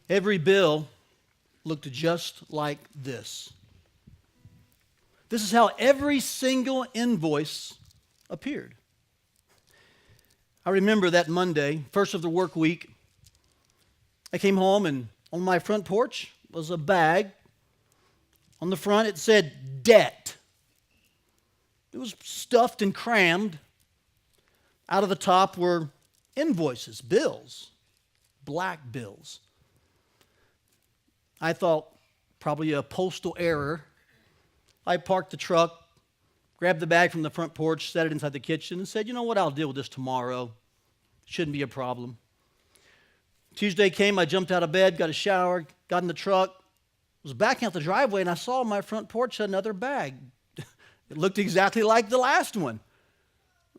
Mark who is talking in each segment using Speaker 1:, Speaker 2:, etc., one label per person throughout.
Speaker 1: Every bill looked just like this. This is how every single invoice appeared. I remember that Monday, first of the work week, I came home and on my front porch was a bag. On the front it said debt. It was stuffed and crammed. Out of the top were invoices, bills, black bills. I thought probably a postal error. I parked the truck, grabbed the bag from the front porch, set it inside the kitchen, and said, you know what, I'll deal with this tomorrow. Shouldn't be a problem. Tuesday came, I jumped out of bed, got a shower, got in the truck, was backing out the driveway, and I saw on my front porch another bag. It looked exactly like the last one.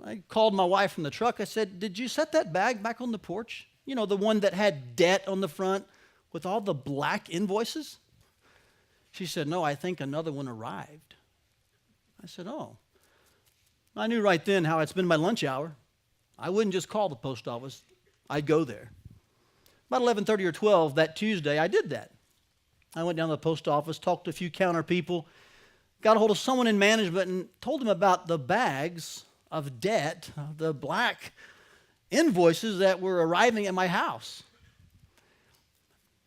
Speaker 1: I called my wife from the truck. I said, did you set that bag back on the porch? You know, the one that had debt on the front with all the black invoices? She said, no, I think another one arrived. I said, oh. I knew right then how I'd spend my lunch hour. I wouldn't just call the post office. I'd go there. About 11:30 or 12 that Tuesday, I did that. I went down to the post office, talked to a few counter people, got a hold of someone in management and told them about the bags of debt, the black invoices that were arriving at my house.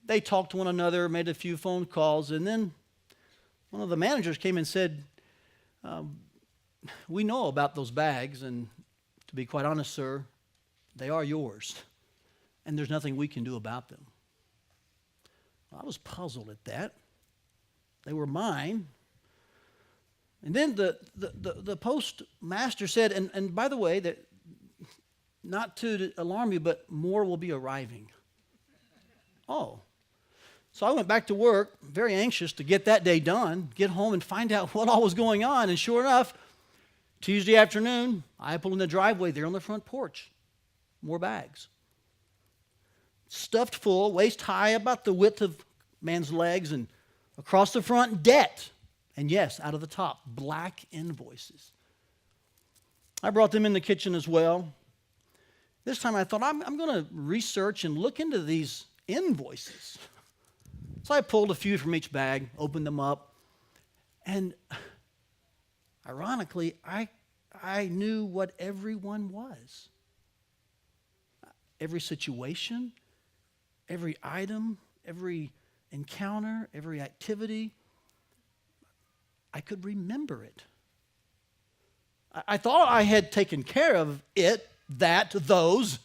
Speaker 1: They talked to one another, made a few phone calls, and then one of the managers came and said, we know about those bags, and to be quite honest, sir, they are yours, and there's nothing we can do about them. I was puzzled at that. They were mine. And then the postmaster said, and by the way, that not to alarm you, but more will be arriving. Oh. So I went back to work, very anxious to get that day done, get home and find out what all was going on. And sure enough, Tuesday afternoon, I pulled in the driveway there on the front porch. More bags. Stuffed full, waist high, about the width of man's legs, and across the front, debt. And yes, out of the top, black invoices. I brought them in the kitchen as well. This time I thought, I'm going to research and look into these invoices. So I pulled a few from each bag, opened them up, and ironically, I knew what everyone was. Every situation, every item, every encounter, every activity, I could remember it. I thought I had taken care of it, that, those,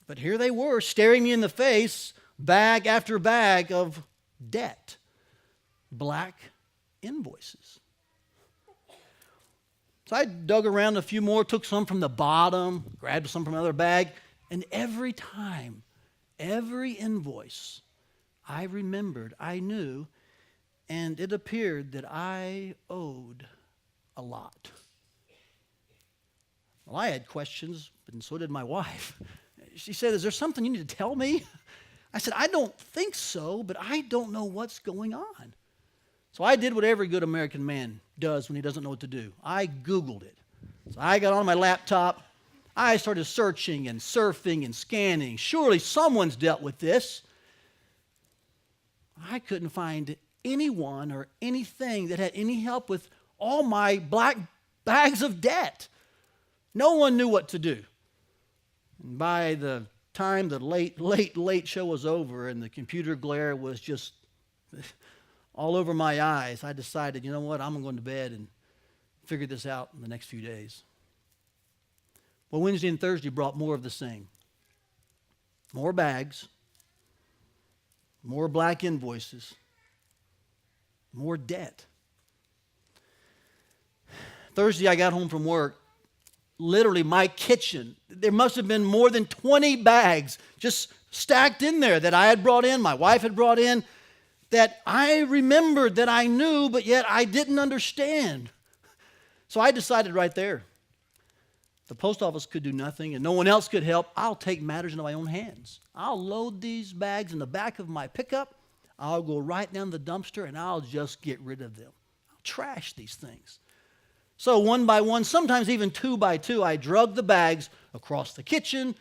Speaker 1: but here they were staring me in the face, bag after bag of debt, black invoices. So I dug around a few more, took some from the bottom, grabbed some from another bag, and every time, every invoice, I remembered, I knew, and it appeared that I owed a lot. Well, I had questions, and so did my wife. She said, is there something you need to tell me? I said, I don't think so, but I don't know what's going on. So I did what every good American man does when he doesn't know what to do. I Googled it. So I got on my laptop. I started searching and surfing and scanning. Surely someone's dealt with this. I couldn't find anyone or anything that had any help with all my black bags of debt. No one knew what to do. And by the time the late show was over and the computer glare was just all over my eyes, I decided, you know what, I'm going to bed and figure this out in the next few days. Well, Wednesday and Thursday brought more of the same. More bags, more black invoices, more debt. Thursday, I got home from work. Literally, my kitchen, there must have been more than 20 bags just stacked in there that I had brought in, my wife had brought in, that I remembered, that I knew, but yet I didn't understand. So I decided right there, the post office could do nothing and no one else could help. I'll take matters into my own hands. I'll load these bags in the back of my pickup. I'll go right down the dumpster and I'll just get rid of them. I'll trash these things. So one by one, sometimes even two by two, I drug the bags across the kitchen,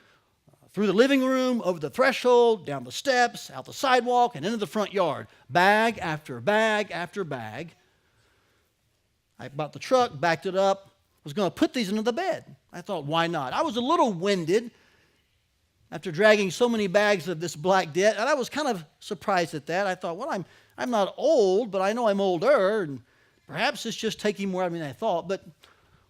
Speaker 1: through the living room, over the threshold, down the steps, out the sidewalk, and into the front yard. Bag after bag after bag. I bought the truck, backed it up, was going to put these into the bed. I thought, why not? I was a little winded after dragging so many bags of this black debt, and I was kind of surprised at that. I thought, well, I'm not old, but I know I'm older, and perhaps it's just taking more out of me than I thought, but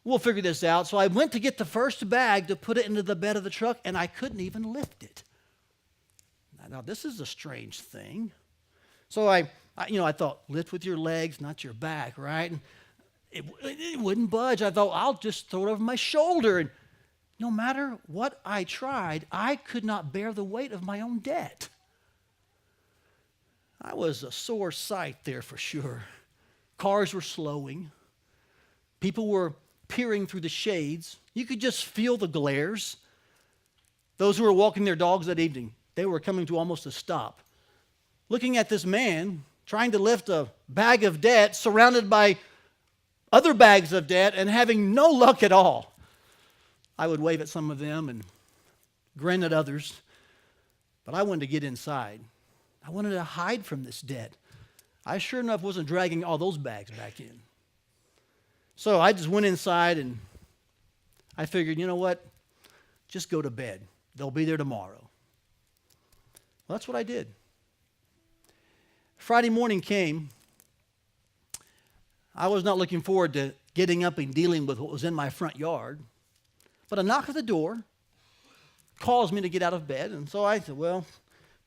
Speaker 1: we'll figure this out. So I went to get the first bag to put it into the bed of the truck, and I couldn't even lift it. Now, this is a strange thing. So I thought, lift with your legs, not your back, right? And it wouldn't budge. I thought, I'll just throw it over my shoulder. And no matter what I tried, I could not bear the weight of my own debt. I was a sore sight there for sure. Cars were slowing. People were peering through the shades. You could just feel the glares. Those who were walking their dogs that evening, they were coming to almost a stop, looking at this man trying to lift a bag of debt surrounded by other bags of debt and having no luck at all. I would wave at some of them and grin at others, but I wanted to get inside. I wanted to hide from this debt. I sure enough wasn't dragging all those bags back in. So I just went inside and I figured, you know what? Just go to bed. They'll be there tomorrow. Well, that's what I did. Friday morning came. I was not looking forward to getting up and dealing with what was in my front yard. But a knock at the door caused me to get out of bed. And so I said, well,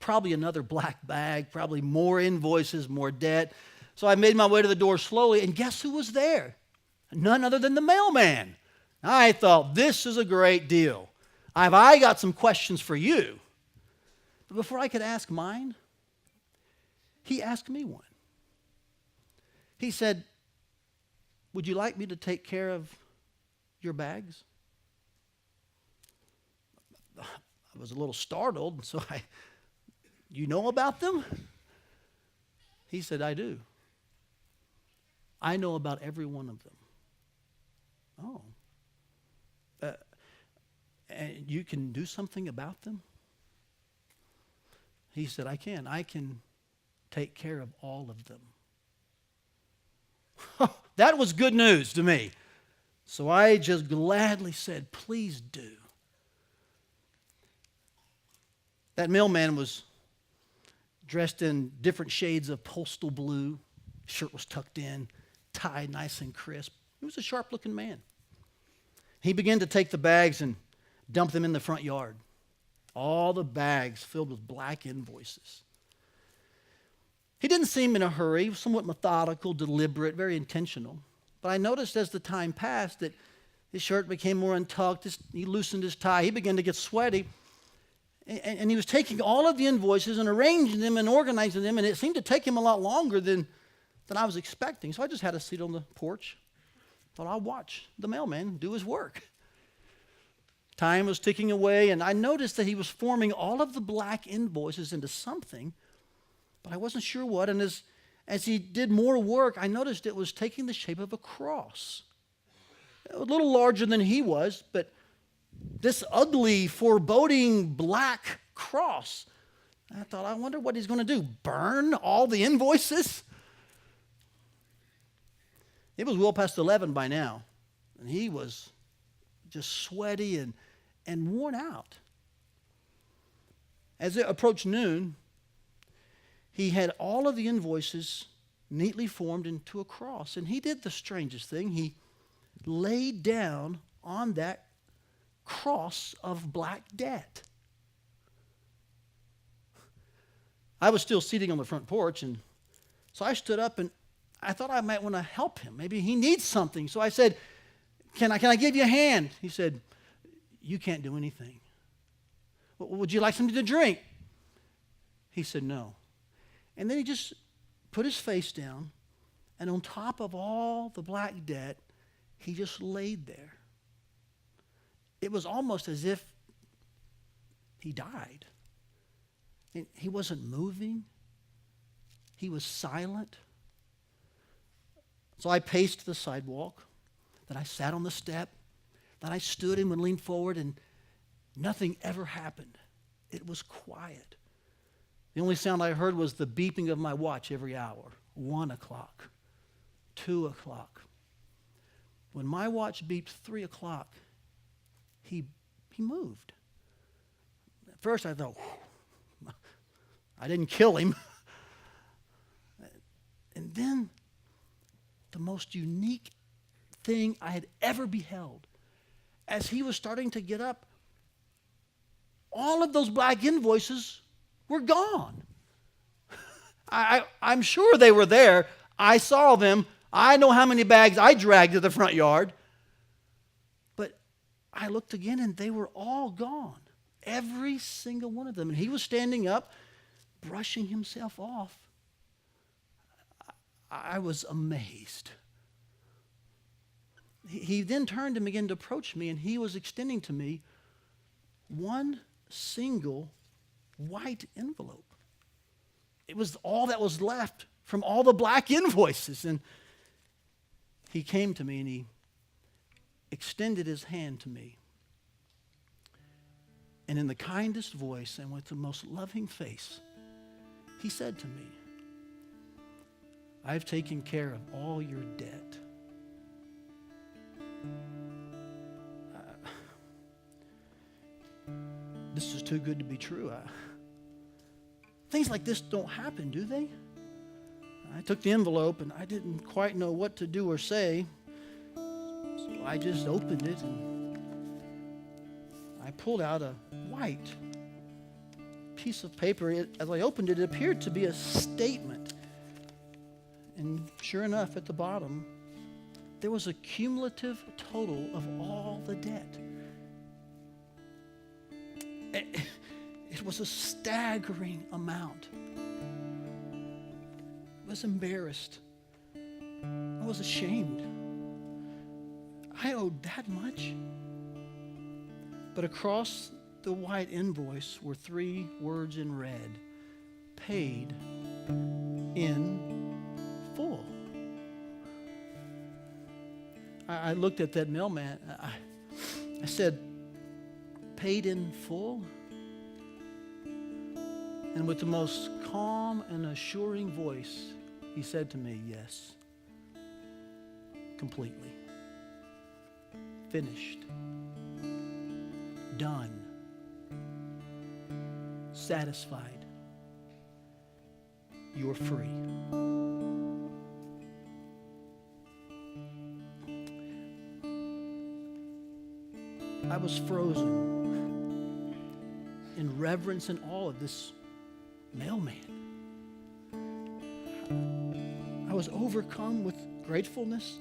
Speaker 1: probably another black bag, probably more invoices, more debt. So I made my way to the door slowly, and guess who was there? None other than the mailman. I thought, this is a great deal. I got some questions for you. But before I could ask mine, he asked me one. He said, would you like me to take care of your bags? I was a little startled, so you know about them? He said, I do. I know about every one of them. Oh. And you can do something about them? He said, I can. I can take care of all of them. That was good news to me. So I just gladly said, please do. That mailman was dressed in different shades of postal blue. Shirt was tucked in, tie nice and crisp. He was a sharp-looking man. He began to take the bags and dump them in the front yard. All the bags filled with black invoices. He didn't seem in a hurry. He was somewhat methodical, deliberate, very intentional. But I noticed as the time passed that his shirt became more untucked. He loosened his tie. He began to get sweaty. And he was taking all of the invoices and arranging them and organizing them, and it seemed to take him a lot longer than I was expecting. So I just had a seat on the porch. Thought I'll watch the mailman do his work. Time was ticking away, and I noticed that he was forming all of the black invoices into something, but I wasn't sure what. And as he did more work, I noticed it was taking the shape of a cross. A little larger than he was, but this ugly, foreboding black cross. I thought, I wonder what he's going to do. Burn all the invoices? It was well past 11 by now, and he was just sweaty and worn out. As it approached noon, he had all of the invoices neatly formed into a cross, and he did the strangest thing. He laid down on that cross of black debt. I was still sitting on the front porch, and so I stood up, and I thought I might want to help him. Maybe he needs something. So I said, can I give you a hand? He said, you can't do anything. Would you like something to drink? He said, no. And then he just put his face down, and on top of all the black debt, he just laid there. It was almost as if he died. And he wasn't moving. He was silent. So I paced the sidewalk. Then I sat on the step. Then I stood and leaned forward, and nothing ever happened. It was quiet. The only sound I heard was the beeping of my watch every hour. 1 o'clock, 2 o'clock. When my watch beeped 3 o'clock, he moved. At first I thought, I didn't kill him. And then the most unique thing I had ever beheld, as he was starting to get up, all of those black invoices were gone. I'm sure they were there. I saw them. I know how many bags I dragged to the front yard. But I looked again and they were all gone. Every single one of them. And he was standing up, brushing himself off. I was amazed. He then turned and began to approach me, and he was extending to me one single white envelope. It was all that was left from all the black invoices. And he came to me and he extended his hand to me. And in the kindest voice and with the most loving face, he said to me, I've taken care of all your debt. This is too good to be true. Things like this don't happen, do they? I took the envelope and I didn't quite know what to do or say. So I just opened it and I pulled out a white piece of paper. As I opened it, it appeared to be a statement. And sure enough, at the bottom, there was a cumulative total of all the debt. It was a staggering amount. I was embarrassed. I was ashamed. I owed that much. But across the white invoice were 3 words in red: paid in full. I looked at that mailman. I said, paid in full? And with the most calm and assuring voice, he said to me, yes, completely. Finished. Done. Satisfied. You're free. I was frozen in reverence and awe of this mailman. I was overcome with gratefulness.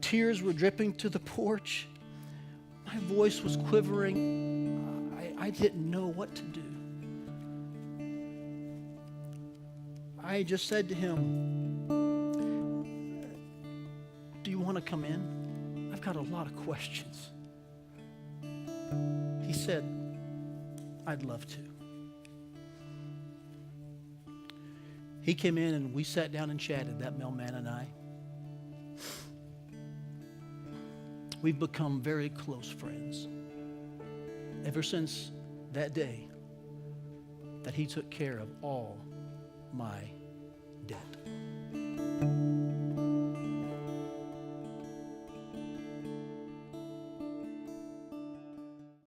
Speaker 1: Tears were dripping to the porch. My voice was quivering. I didn't know what to do. I just said to him, do you want to come in? I've got a lot of questions. He said, I'd love to. He came in and we sat down and chatted, that mailman and I. We've become very close friends ever since that day that he took care of all my debt.